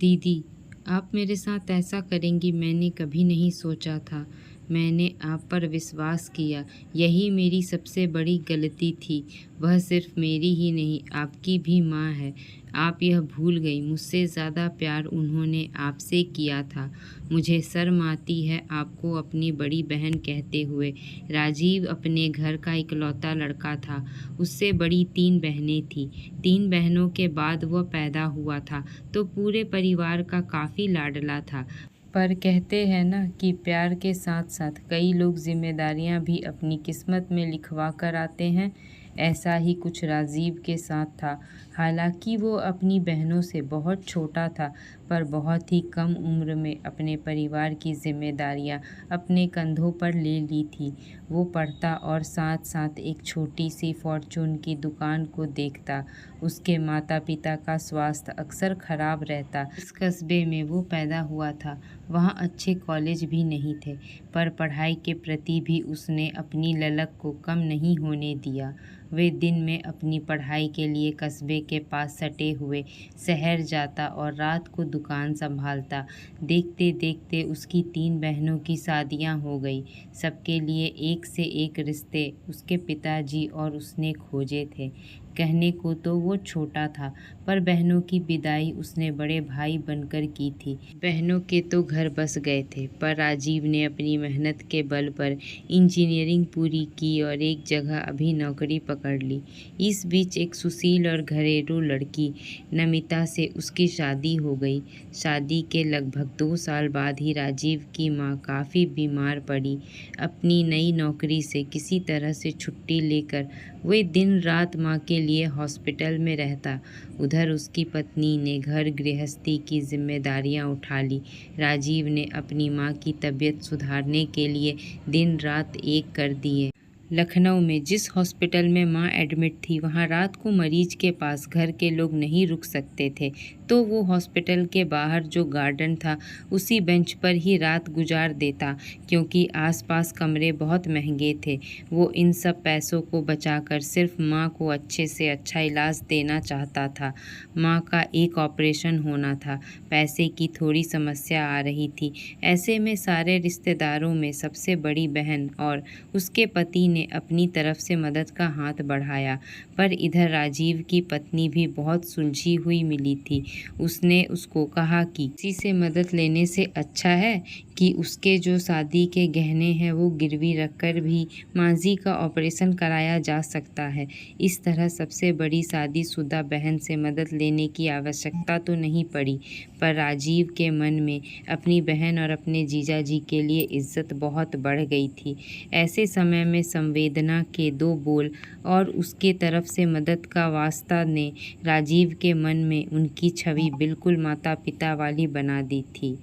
दीदी, आप मेरे साथ ऐसा करेंगी मैंने कभी नहीं सोचा था। मैंने आप पर विश्वास किया, यही मेरी सबसे बड़ी गलती थी। वह सिर्फ मेरी ही नहीं, आपकी भी माँ है। आप यह भूल गई, मुझसे ज़्यादा प्यार उन्होंने आपसे किया था। मुझे शर्म आती है आपको अपनी बड़ी बहन कहते हुए। राजीव अपने घर का इकलौता लड़का था। उससे बड़ी 3 बहनें थीं। 3 बहनों के बाद वह पैदा हुआ था, तो पूरे परिवार का काफ़ी लाडला था। पर कहते हैं ना कि प्यार के साथ साथ कई लोग जिम्मेदारियां भी अपनी किस्मत में लिखवा कर आते हैं। ऐसा ही कुछ राजीव के साथ था। हालांकि वो अपनी बहनों से बहुत छोटा था, पर बहुत ही कम उम्र में अपने परिवार की जिम्मेदारियां अपने कंधों पर ले ली थी। वो पढ़ता और साथ साथ एक छोटी सी फॉर्चून की दुकान को देखता। उसके माता पिता का स्वास्थ्य अक्सर खराब रहता। इस कस्बे में वो पैदा हुआ था, वहाँ अच्छे कॉलेज भी नहीं थे, पर पढ़ाई के प्रति भी उसने अपनी ललक को कम नहीं होने दिया। वे दिन में अपनी पढ़ाई के लिए कस्बे के पास सटे हुए शहर जाता और रात को दुकान संभालता। देखते देखते उसकी 3 बहनों की शादियां हो गई। सबके लिए एक से एक रिश्ते उसके पिताजी और उसने खोजे थे। कहने को तो वो छोटा था, पर बहनों की विदाई उसने बड़े भाई बनकर की थी। बहनों के तो घर बस गए थे, पर राजीव ने अपनी मेहनत के बल पर इंजीनियरिंग पूरी की और एक जगह अभी नौकरी पकड़ ली। इस बीच एक सुशील और घरेलू लड़की नमिता से उसकी शादी हो गई। शादी के लगभग 2 साल बाद ही राजीव की माँ काफ़ी बीमार पड़ी। अपनी नई नौकरी से किसी तरह से छुट्टी लेकर वे दिन रात माँ के लिए हॉस्पिटल में रहता। उधर उसकी पत्नी ने घर गृहस्थी की जिम्मेदारियां उठा ली। राजीव ने अपनी माँ की तबीयत सुधारने के लिए दिन रात एक कर दिए। लखनऊ में जिस हॉस्पिटल में माँ एडमिट थी, वहाँ रात को मरीज के पास घर के लोग नहीं रुक सकते थे, तो वो हॉस्पिटल के बाहर जो गार्डन था उसी बेंच पर ही रात गुजार देता। क्योंकि आसपास कमरे बहुत महंगे थे, वो इन सब पैसों को बचाकर सिर्फ माँ को अच्छे से अच्छा इलाज देना चाहता था। माँ का एक ऑपरेशन होना था, पैसे की थोड़ी समस्या आ रही थी। ऐसे में सारे रिश्तेदारों में सबसे बड़ी बहन और उसके पति ने अपनी तरफ से मदद का हाथ बढ़ाया। पर इधर राजीव की पत्नी भी बहुत सुलझी हुई मिली थी। उसने उसको कहा कि किसी से मदद लेने से अच्छा है कि उसके जो शादी के गहने हैं वो गिरवी रखकर भी मांझी का ऑपरेशन कराया जा सकता है। इस तरह सबसे बड़ी शादीशुदा बहन से मदद लेने की आवश्यकता तो नहीं पड़ी, पर राजीव के मन में अपनी बहन और अपने जीजा जी के लिए इज्जत बहुत बढ़ गई थी। ऐसे समय में संवेदना के 2 बोल और उसके तरफ से मदद का वास्ता ने राजीव के मन में उनकी छवि बिल्कुल माता पिता वाली बना दी थी।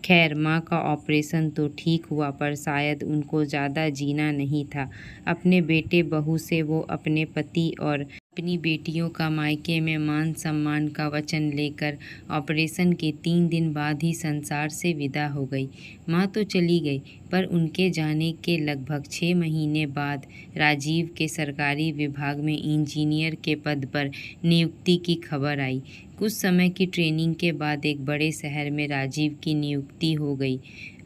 खैर, माँ का ऑपरेशन तो ठीक हुआ, पर शायद उनको ज़्यादा जीना नहीं था। अपने बेटे बहू से वो अपने पति और अपनी बेटियों का मायके में मान सम्मान का वचन लेकर ऑपरेशन के 3 दिन बाद ही संसार से विदा हो गई। माँ तो चली गई, पर उनके जाने के लगभग 6 महीने बाद राजीव के सरकारी विभाग में इंजीनियर के पद पर नियुक्ति की खबर आई। कुछ समय की ट्रेनिंग के बाद एक बड़े शहर में राजीव की नियुक्ति हो गई।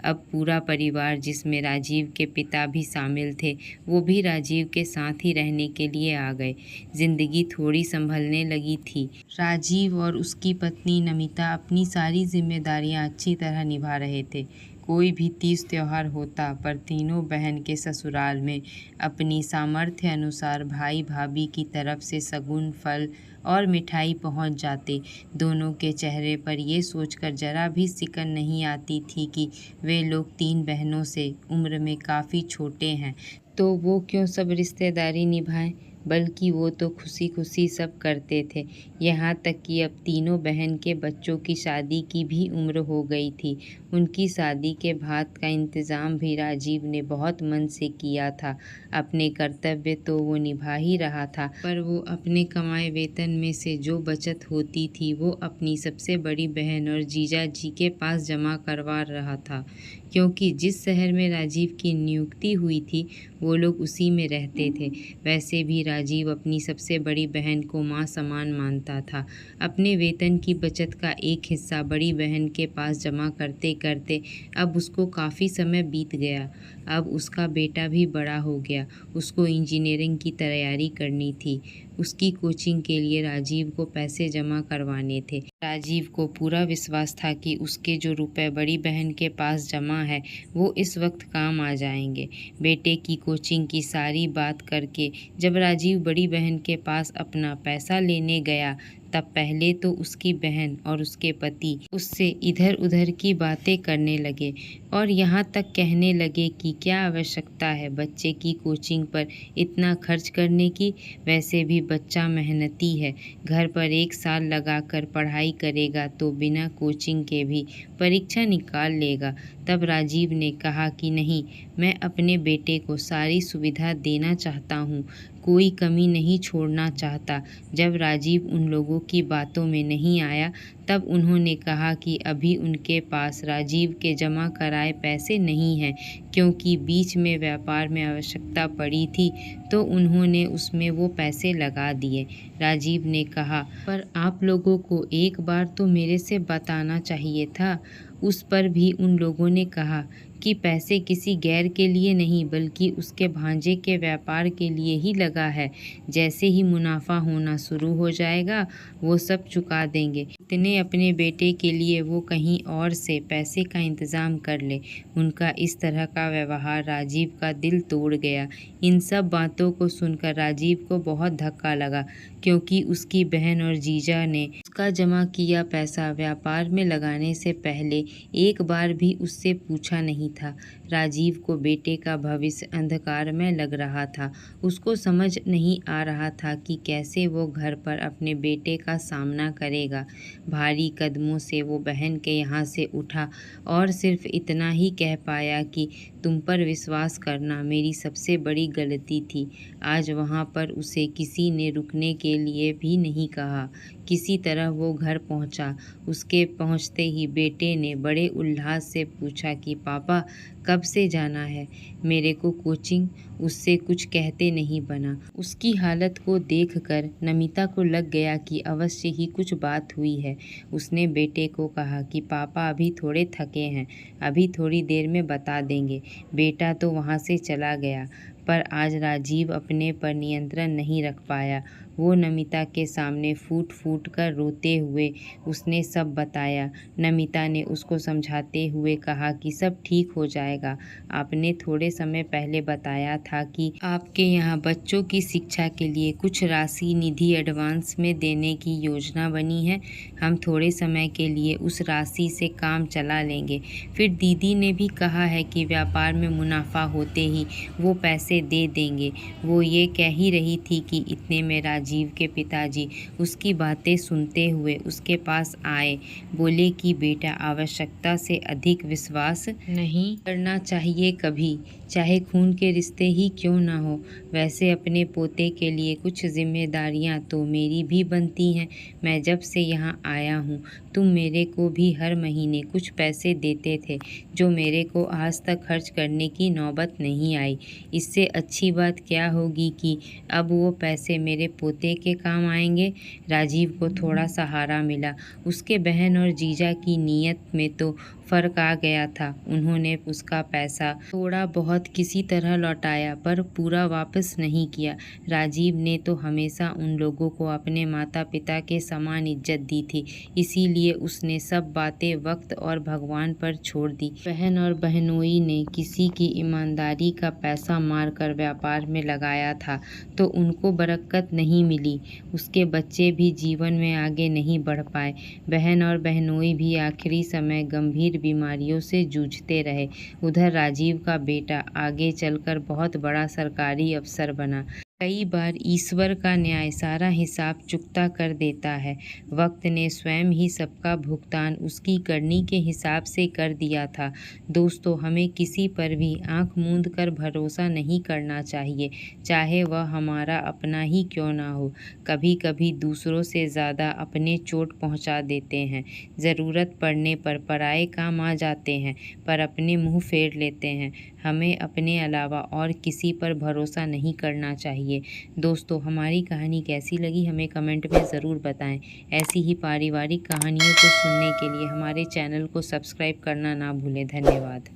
अब पूरा परिवार, जिसमें राजीव के पिता भी शामिल थे, वो भी राजीव के साथ ही रहने के लिए आ गए। जिंदगी थोड़ी संभलने लगी थी। राजीव और उसकी पत्नी नमिता अपनी सारी जिम्मेदारियां अच्छी तरह निभा रहे थे। कोई भी तीज त्योहार होता, पर तीनों बहन के ससुराल में अपनी सामर्थ्य अनुसार भाई भाभी की तरफ से शगुन, फल और मिठाई पहुंच जाते। दोनों के चेहरे पर ये सोचकर जरा भी सिकन नहीं आती थी कि वे लोग 3 बहनों से उम्र में काफ़ी छोटे हैं, तो वो क्यों सब रिश्तेदारी निभाएं, बल्कि वो तो खुशी खुशी सब करते थे। यहाँ तक कि अब तीनों बहन के बच्चों की शादी की भी उम्र हो गई थी। उनकी शादी के भात का इंतज़ाम भी राजीव ने बहुत मन से किया था। अपने कर्तव्य तो वो निभा ही रहा था, पर वो अपने कमाए वेतन में से जो बचत होती थी वो अपनी सबसे बड़ी बहन और जीजा जी के पास जमा करवा रहा था। क्योंकि जिस शहर में राजीव की नियुक्ति हुई थी, वो लोग उसी में रहते थे। वैसे भी राजीव अपनी सबसे बड़ी बहन को माँ समान मानता था। अपने वेतन की बचत का एक हिस्सा बड़ी बहन के पास जमा करते करते अब उसको काफ़ी समय बीत गया। अब उसका बेटा भी बड़ा हो गया। उसको इंजीनियरिंग की तैयारी करनी थी। उसकी कोचिंग के लिए राजीव को पैसे जमा करवाने थे। राजीव को पूरा विश्वास था कि उसके जो रुपए बड़ी बहन के पास जमा है वो इस वक्त काम आ जाएंगे। बेटे की कोचिंग की सारी बात करके जब राजीव बड़ी बहन के पास अपना पैसा लेने गया तब पहले तो उसकी बहन और उसके पति उससे इधर उधर की बातें करने लगे और यहाँ तक कहने लगे कि क्या आवश्यकता है बच्चे की कोचिंग पर इतना खर्च करने की। वैसे भी बच्चा मेहनती है, घर पर 1 साल लगाकर पढ़ाई करेगा तो बिना कोचिंग के भी परीक्षा निकाल लेगा। तब राजीव ने कहा कि नहीं, मैं अपने बेटे को सारी सुविधा देना चाहता हूँ, कोई कमी नहीं छोड़ना चाहता। जब राजीव उन लोगों की बातों में नहीं आया तब उन्होंने कहा कि अभी उनके पास राजीव के जमा कराए पैसे नहीं हैं, क्योंकि बीच में व्यापार में आवश्यकता पड़ी थी तो उन्होंने उसमें वो पैसे लगा दिए। राजीव ने कहा, पर आप लोगों को एक बार तो मेरे से बताना चाहिए था। उस पर भी उन लोगों ने कहा कि पैसे किसी गैर के लिए नहीं बल्कि उसके भांजे के व्यापार के लिए ही लगा है। जैसे ही मुनाफा होना शुरू हो जाएगा वो सब चुका देंगे। इतने अपने बेटे के लिए वो कहीं और से पैसे का इंतज़ाम कर ले। उनका इस तरह का व्यवहार राजीव का दिल तोड़ गया। इन सब बातों को सुनकर राजीव को बहुत धक्का लगा, क्योंकि उसकी बहन और जीजा ने उसका जमा किया पैसा व्यापार में लगाने से पहले एक बार भी उससे पूछा नहीं था। राजीव को बेटे का भविष्य अंधकार में लग रहा था। उसको समझ नहीं आ रहा था कि कैसे वो घर पर अपने बेटे का सामना करेगा। भारी कदमों से वो बहन के यहाँ से उठा और सिर्फ इतना ही कह पाया कि तुम पर विश्वास करना मेरी सबसे बड़ी गलती थी। आज वहाँ पर उसे किसी ने रुकने के लिए भी नहीं कहा। किसी तरह वो घर पहुँचा। उसके पहुँचते ही बेटे ने बड़े उल्लास से पूछा कि पापा कब से जाना है मेरे को कोचिंग। उससे कुछ कहते नहीं बना। उसकी हालत को देखकर नमिता को लग गया कि अवश्य ही कुछ बात हुई है। उसने बेटे को कहा कि पापा अभी थोड़े थके हैं, अभी थोड़ी देर में बता देंगे। बेटा तो वहाँ से चला गया, पर आज राजीव अपने पर नियंत्रण नहीं रख पाया। वो नमिता के सामने फूट फूट कर रोते हुए उसने सब बताया। नमिता ने उसको समझाते हुए कहा कि सब ठीक हो जाएगा। आपने थोड़े समय पहले बताया था कि आपके यहाँ बच्चों की शिक्षा के लिए कुछ राशि निधि एडवांस में देने की योजना बनी है। हम थोड़े समय के लिए उस राशि से काम चला लेंगे। फिर दीदी ने भी कहा है कि व्यापार में मुनाफा होते ही वो पैसे दे देंगे। वो ये कह ही रही थी कि इतने में राजीव के पिताजी उसकी बातें सुनते हुए उसके पास आए। बोले कि बेटा, आवश्यकता से अधिक विश्वास नहीं करना चाहिए कभी, चाहे खून के रिश्ते ही क्यों ना हो। वैसे अपने पोते के लिए कुछ जिम्मेदारियां तो मेरी भी बनती हैं। मैं जब से यहाँ आया हूँ तुम मेरे को भी हर महीने कुछ पैसे देते थे, जो मेरे को आज तक खर्च करने की नौबत नहीं आई। इससे अच्छी बात क्या होगी कि अब वो पैसे मेरे पोते के काम आएंगे। राजीव को थोड़ा सहारा मिला। उसके बहन और जीजा की नीयत में तो फ़र्क आ गया था। उन्होंने उसका पैसा थोड़ा बहुत किसी तरह लौटाया, पर पूरा वापस नहीं किया। राजीव ने तो हमेशा उन लोगों को अपने माता पिता के समान इज्जत दी थी, इसीलिए उसने सब बातें वक्त और भगवान पर छोड़ दी। बहन और बहनोई ने किसी की ईमानदारी का पैसा मारकर व्यापार में लगाया था तो उनको बरकत नहीं मिली। उसके बच्चे भी जीवन में आगे नहीं बढ़ पाए। बहन और बहनोई भी आखिरी समय गंभीर बीमारियों से जूझते रहे। उधर राजीव का बेटा आगे चलकर बहुत बड़ा सरकारी अफसर बना। कई बार ईश्वर का न्याय सारा हिसाब चुकता कर देता है। वक्त ने स्वयं ही सबका भुगतान उसकी करनी के हिसाब से कर दिया था। दोस्तों, हमें किसी पर भी आंख मूंद कर भरोसा नहीं करना चाहिए, चाहे वह हमारा अपना ही क्यों ना हो। कभी कभी दूसरों से ज़्यादा अपने चोट पहुंचा देते हैं। ज़रूरत पड़ने पर पराए काम आ जाते हैं, पर अपने मुंह फेर लेते हैं। हमें अपने अलावा और किसी पर भरोसा नहीं करना चाहिए। चाहिए। दोस्तों, हमारी कहानी कैसी लगी हमें कमेंट में ज़रूर बताएं। ऐसी ही पारिवारिक कहानियों को सुनने के लिए हमारे चैनल को सब्सक्राइब करना ना भूलें। धन्यवाद।